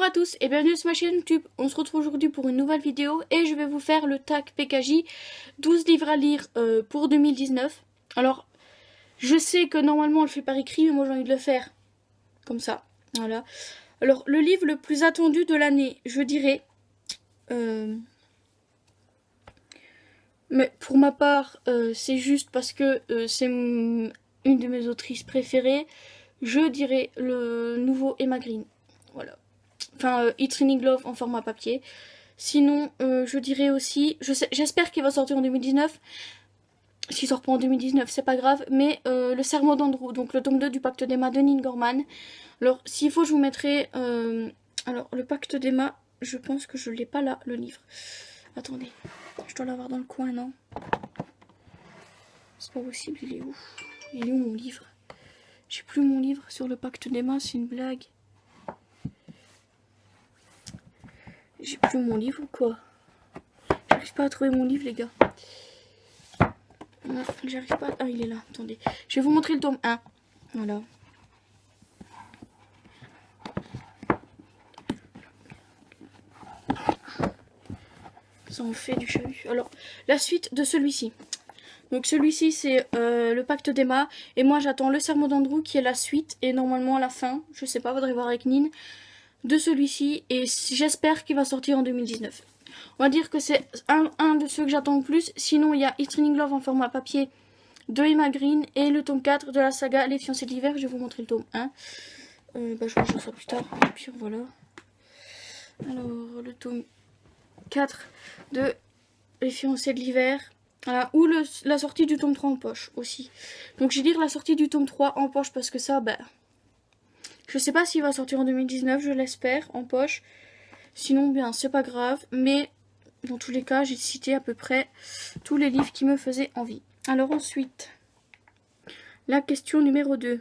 à tous et bienvenue sur ma chaîne YouTube. On se retrouve aujourd'hui pour une nouvelle vidéo et je vais vous faire le TAC PKJ 12 livres à lire pour 2019. Alors, je sais que normalement on le fait par écrit, mais moi j'ai envie de le faire comme ça. Voilà. Alors, le livre le plus attendu de l'année, je dirais... mais pour ma part, c'est juste parce que c'est une de mes autrices préférées. Je dirais le nouveau Emma Green. Voilà. Enfin, It's Raining Love en format papier. Sinon, je dirais aussi... J'espère qu'il va sortir en 2019. S'il sort pas en 2019, c'est pas grave. Mais le Serment d'Andrew, donc le tome 2 du Pacte d'Emma de Neil Gaiman. Alors, s'il faut, je vous mettrai... alors, le Pacte d'Emma, je pense que je l'ai pas là, le livre. Attendez, je dois l'avoir dans le coin, non? C'est pas possible, il est où? Il est où mon livre? J'ai plus mon livre sur le Pacte d'Emma, c'est une blague. J'ai plus mon livre ou quoi? J'arrive pas à trouver mon livre, les gars. Non, j'arrive pas. Ah, il est là, attendez. Je vais vous montrer le tome 1. Voilà. Ça en fait du chahut. Alors, la suite de celui-ci. Donc celui-ci c'est le Pacte d'Emma. Et moi j'attends le Serment d'Andrew qui est la suite. Et normalement à la fin, je sais pas, faudrait voir avec Nin, de celui-ci. Et j'espère qu'il va sortir en 2019. On va dire que c'est un de ceux que j'attends le plus. Sinon il y a It's Raining Love en format papier de Emma Green. Et le tome 4 de la saga Les Fiancés de l'hiver. Je vais vous montrer le tome 1. Je vous ça plus tard. Et puis voilà. Alors le tome 4 de Les Fiancés de l'hiver. Voilà, ou la sortie du tome 3 en poche aussi. Donc je vais dire la sortie du tome 3 en poche parce que ça, je sais pas s'il va sortir en 2019, je l'espère, en poche. Sinon, bien, c'est pas grave. Mais dans tous les cas, j'ai cité à peu près tous les livres qui me faisaient envie. Alors ensuite, la question numéro 2.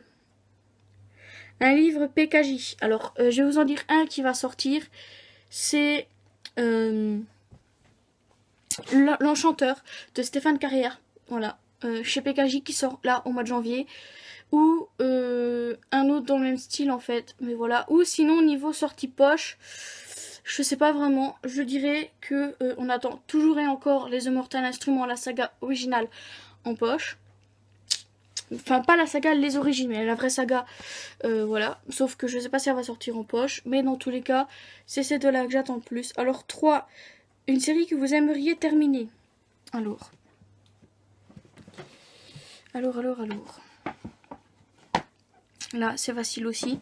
Un livre PKJ. Alors, je vais vous en dire un qui va sortir. C'est... L'Enchanteur de Stéphane Carrière, voilà, chez PKJ qui sort là au mois de janvier, ou un autre dans le même style en fait, mais voilà, ou sinon niveau sortie poche, je sais pas vraiment, je dirais que on attend toujours et encore les Immortal Instruments, la saga originale en poche, enfin pas la saga les origines, mais la vraie saga, voilà, sauf que je sais pas si elle va sortir en poche, mais dans tous les cas, c'est ces deux-là que j'attends le plus. Alors 3. Une série que vous aimeriez terminer. Alors. Là, c'est facile aussi.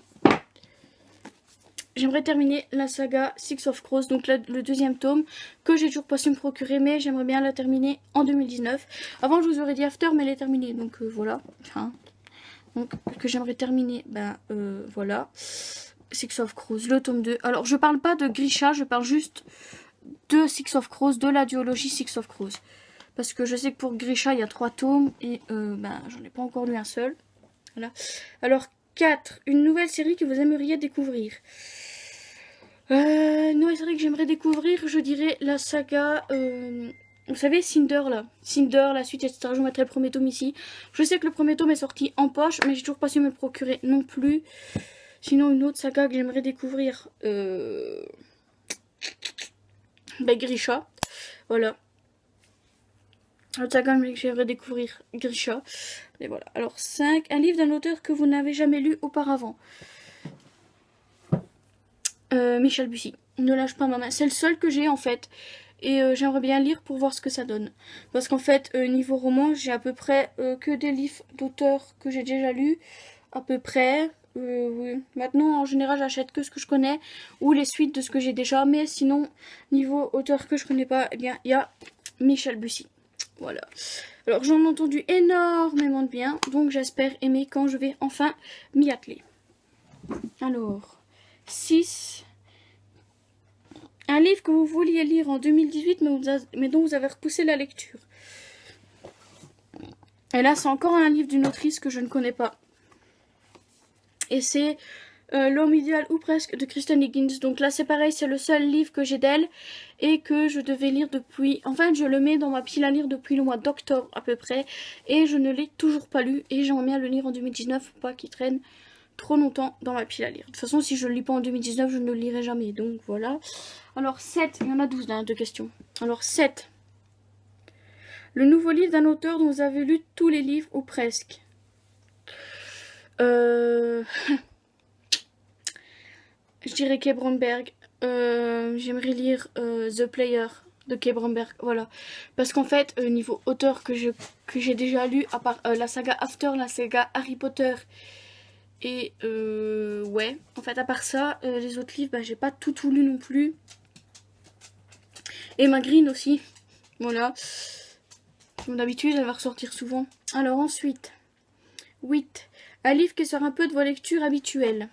J'aimerais terminer la saga Six of Crows, donc le deuxième tome, que j'ai toujours pas su me procurer, mais j'aimerais bien la terminer en 2019. Avant, je vous aurais dit After, mais elle est terminée, donc voilà. Enfin, donc, que j'aimerais terminer, voilà. Six of Crows, le tome 2. Alors, je parle pas de Grisha, je parle juste... de Six of Crows, de la duologie Six of Crows. Parce que je sais que pour Grisha, il y a 3 tomes et j'en ai pas encore lu un seul. Voilà. Alors, 4. Une nouvelle série que vous aimeriez découvrir. Une nouvelle série que j'aimerais découvrir, je dirais la saga... vous savez, Cinder, là. Cinder, la suite, etc. Je vous mettrai le premier tome ici. Je sais que le premier tome est sorti en poche, mais j'ai toujours pas su me le procurer non plus. Sinon, une autre saga que j'aimerais découvrir... Grisha, voilà. L'autre saga que j'aimerais découvrir, Grisha. Et voilà. Alors 5, un livre d'un auteur que vous n'avez jamais lu auparavant. Michel Bussy. Ne lâche pas ma main. C'est le seul que j'ai en fait. Et j'aimerais bien lire pour voir ce que ça donne. Parce qu'en fait, niveau roman, j'ai à peu près que des livres d'auteurs que j'ai déjà lus. À peu près. Oui. Maintenant, en général, j'achète que ce que je connais ou les suites de ce que j'ai déjà. Mais sinon, niveau auteur que je connais pas, eh bien, il y a Michel Bussy. Voilà. Alors, j'en ai entendu énormément de bien. Donc, j'espère aimer quand je vais enfin m'y atteler. Alors, 6. Un livre que vous vouliez lire en 2018, mais dont vous avez repoussé la lecture. Et là, c'est encore un livre d'une autrice que je ne connais pas. Et c'est L'homme idéal ou presque de Kristen Higgins. Donc là c'est pareil, c'est le seul livre que j'ai d'elle et que je devais lire depuis... En fait je le mets dans ma pile à lire depuis le mois d'octobre à peu près. Et je ne l'ai toujours pas lu et j'aimerais bien le lire en 2019 pour pas qu'il traîne trop longtemps dans ma pile à lire. De toute façon, si je ne le lis pas en 2019, je ne le lirai jamais. Donc voilà. Alors 7, il y en a 12 là, de questions. Alors 7. Le nouveau livre d'un auteur dont vous avez lu tous les livres ou presque. Je dirais Kay Bromberg. J'aimerais lire The Player de Kay Bromberg, voilà. Parce qu'en fait, niveau auteur que j'ai déjà lu, à part la saga After, la saga Harry Potter, et ouais, en fait, à part ça, les autres livres, bah, j'ai pas tout lu non plus. Emma Green aussi, voilà. Comme d'habitude, elle va ressortir souvent. Alors ensuite, 8. Un livre qui sort un peu de vos lectures habituelles.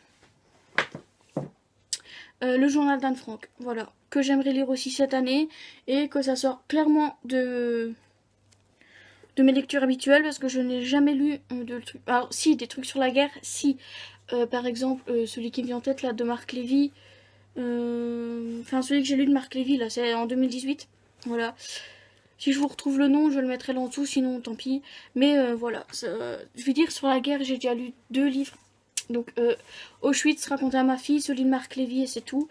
Le journal d'Anne Frank, voilà, que j'aimerais lire aussi cette année et que ça sort clairement de mes lectures habituelles parce que je n'ai jamais lu de trucs. Alors si, des trucs sur la guerre, si, par exemple celui qui me vient en tête là de Marc Lévy, enfin celui que j'ai lu de Marc Lévy là, c'est en 2018, voilà. Si je vous retrouve le nom, je le mettrai là en dessous, sinon tant pis. Mais voilà, je vais dire sur la guerre, j'ai déjà lu 2 livres. Donc Auschwitz raconté à ma fille, celui de Marc Lévy et c'est tout.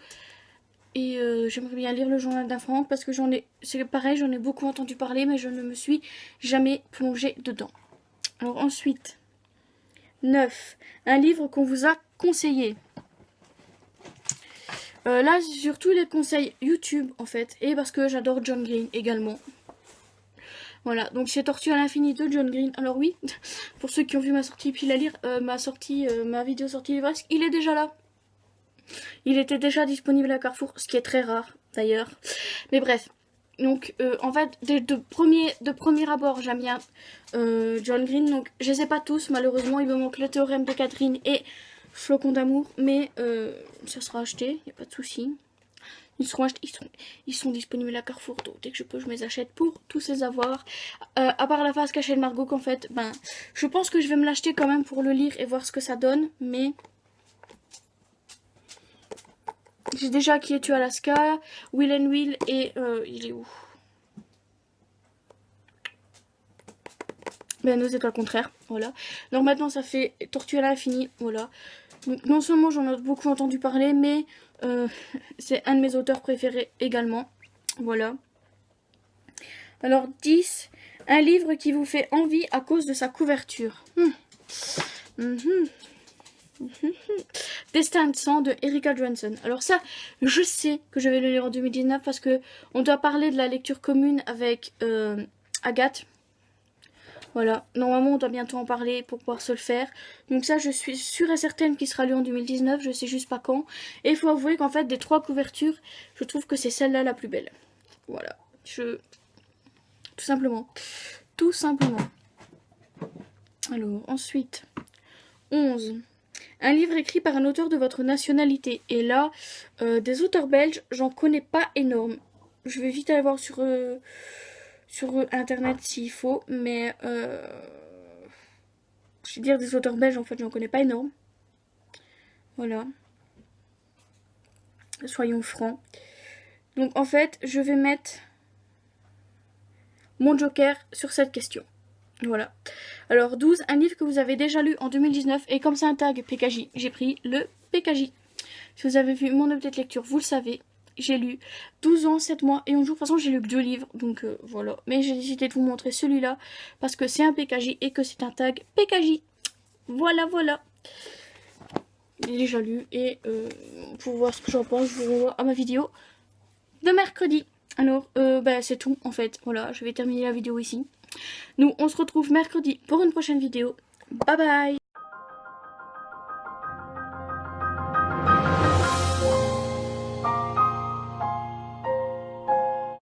Et j'aimerais bien lire le journal d'Anne Frank parce que c'est pareil, j'en ai beaucoup entendu parler mais je ne me suis jamais plongée dedans. Alors ensuite, 9. Un livre qu'on vous a conseillé. Là, surtout les conseils YouTube en fait, et parce que j'adore John Green également. Voilà, donc c'est Tortue à l'infini de John Green. Alors oui, pour ceux qui ont vu ma sortie pile à lire, ma vidéo sortie livresque, il est déjà là. Il était déjà disponible à Carrefour, ce qui est très rare d'ailleurs. Mais bref, donc en fait, de premier abord, j'aime bien John Green. Donc je les ai pas tous, malheureusement, il me manque le théorème de Catherine et Flocon d'amour. Mais ça sera acheté, il n'y a pas de souci. Ils sont disponibles à Carrefour, donc dès que je peux, je me les achète pour tous les avoir. À part la face cachée de Margot, qu'en fait, ben, je pense que je vais me l'acheter quand même pour le lire et voir ce que ça donne. Mais j'ai déjà Qui es-tu Alaska, Will and Will et il est où? Ben, c'est pas le contraire, voilà. Donc maintenant, ça fait Tortue à l'infini, voilà. Donc, non seulement j'en ai beaucoup entendu parler, mais c'est un de mes auteurs préférés également. Voilà. Alors 10. Un livre qui vous fait envie à cause de sa couverture. Destin de sang de Erika Johansson. Alors ça, je sais que je vais le lire en 2019 parce que on doit parler de la lecture commune avec Agathe. Voilà, normalement on doit bientôt en parler pour pouvoir se le faire. Donc ça, je suis sûre et certaine qu'il sera lu en 2019, je sais juste pas quand. Et il faut avouer qu'en fait, des 3 couvertures, je trouve que c'est celle-là la plus belle. Voilà, tout simplement. Tout simplement. Alors, ensuite, 11. Un livre écrit par un auteur de votre nationalité. Et là, des auteurs belges, j'en connais pas énorme. Je vais vite aller voir sur internet s'il faut, mais je vais dire des auteurs belges, en fait, j'en connais pas énorme. Voilà. Soyons francs. Donc, en fait, je vais mettre mon joker sur cette question. Voilà. Alors, 12, un livre que vous avez déjà lu en 2019, et comme c'est un tag PKJ, j'ai pris le PKJ. Si vous avez vu mon update lecture, vous le savez. J'ai lu 12 ans, 7 mois et 11 jours. De toute façon, j'ai lu que 2 livres, donc voilà. Mais j'ai décidé de vous montrer celui-là parce que c'est un PKJ et que c'est un tag PKJ. Voilà, voilà. J'ai déjà lu et pour voir ce que j'en pense, je vous renvoie à ma vidéo de mercredi. Alors, bah, c'est tout en fait. Voilà, je vais terminer la vidéo ici. Nous, on se retrouve mercredi pour une prochaine vidéo. Bye bye!